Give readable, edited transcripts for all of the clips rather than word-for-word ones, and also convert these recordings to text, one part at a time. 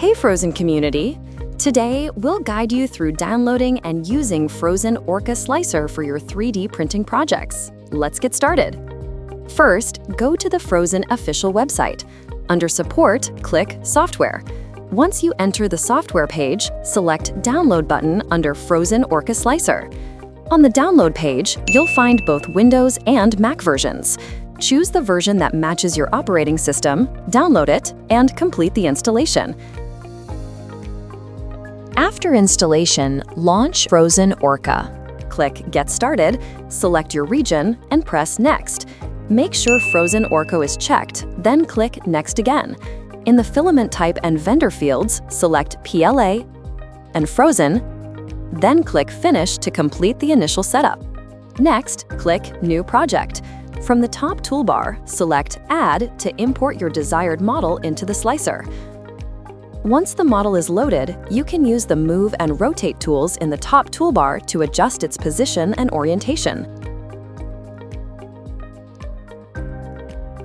Hey Frozen community! Today, we'll guide you through downloading and using Phrozen Orca Slicer for your 3D printing projects. Let's get started. First, go to the Phrozen official website. Under Support, click Software. Once you enter the software page, select Download button under Phrozen Orca Slicer. On the download page, you'll find both Windows and Mac versions. Choose the version that matches your operating system, download it, and complete the installation. After installation, launch Phrozen Orca. Click Get Started, select your region, and press Next. Make sure Phrozen Orca is checked, then click Next again. In the filament type and vendor fields, select PLA and Phrozen, then click Finish to complete the initial setup. Next, click New Project. From the top toolbar, select Add to import your desired model into the slicer. Once the model is loaded, you can use the Move and Rotate tools in the top toolbar to adjust its position and orientation.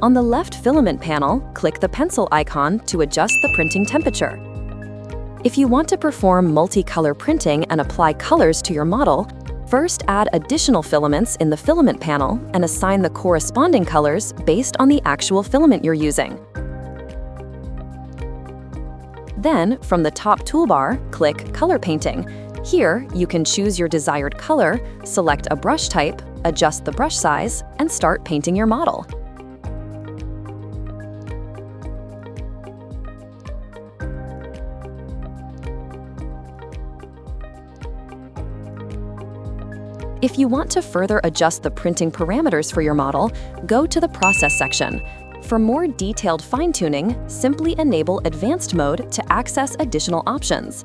On the left filament panel, click the pencil icon to adjust the printing temperature. If you want to perform multicolor printing and apply colors to your model, first add additional filaments in the filament panel and assign the corresponding colors based on the actual filament you're using. Then, from the top toolbar, click Color Painting. Here, you can choose your desired color, select a brush type, adjust the brush size, and start painting your model. If you want to further adjust the printing parameters for your model, go to the Process section. For more detailed fine-tuning, simply enable Advanced mode to access additional options.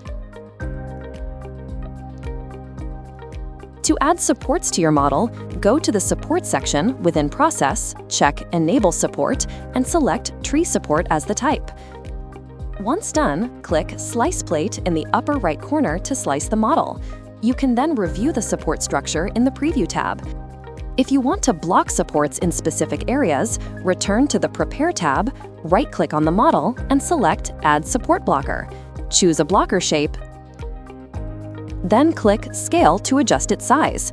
To add supports to your model, go to the Support section within Process, check Enable Support, and select Tree Support as the type. Once done, click Slice Plate in the upper right corner to slice the model. You can then review the support structure in the Preview tab. If you want to block supports in specific areas, return to the Prepare tab, right-click on the model, and select Add Support Blocker. Choose a blocker shape, then click Scale to adjust its size.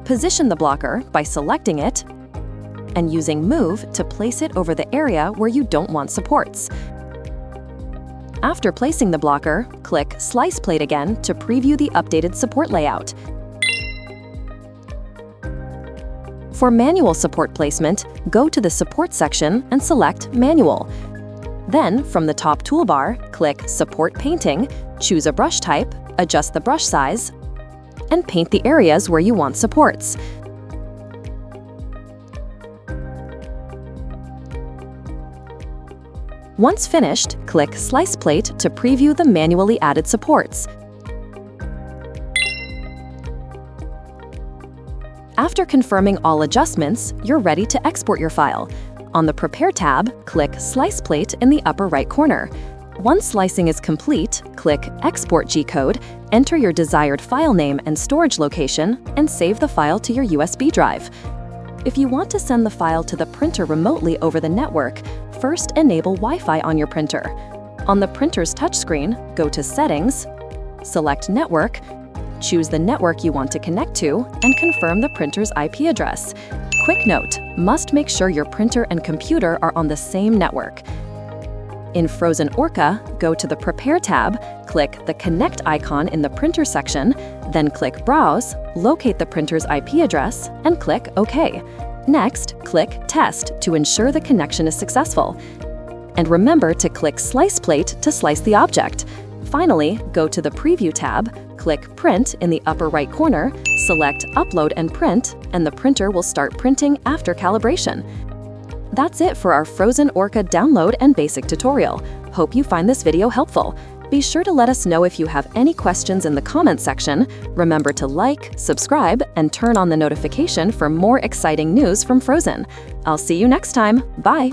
Position the blocker by selecting it and using Move to place it over the area where you don't want supports. After placing the blocker, click Slice Plate again to preview the updated support layout. For manual support placement, go to the Support section and select Manual. Then, from the top toolbar, click Support Painting, choose a brush type, adjust the brush size, and paint the areas where you want supports. Once finished, click Slice Plate to preview the manually added supports. After confirming all adjustments, you're ready to export your file. On the Prepare tab, click Slice Plate in the upper right corner. Once slicing is complete, click Export G-code, enter your desired file name and storage location, and save the file to your USB drive. If you want to send the file to the printer remotely over the network, first enable Wi-Fi on your printer. On the printer's touchscreen, go to Settings, select Network, choose the network you want to connect to, and confirm the printer's IP address. Quick note, must make sure your printer and computer are on the same network. In Phrozen Orca, go to the Prepare tab, click the Connect icon in the Printer section, then click Browse, locate the printer's IP address, and click OK. Next, click Test to ensure the connection is successful. And remember to click Slice Plate to slice the object. Finally, go to the Preview tab, click Print in the upper right corner, select Upload and Print, and the printer will start printing after calibration. That's it for our Phrozen Orca download and basic tutorial. Hope you find this video helpful. Be sure to let us know if you have any questions in the comment section. Remember to like, subscribe, and turn on the notification for more exciting news from Phrozen. I'll see you next time. Bye!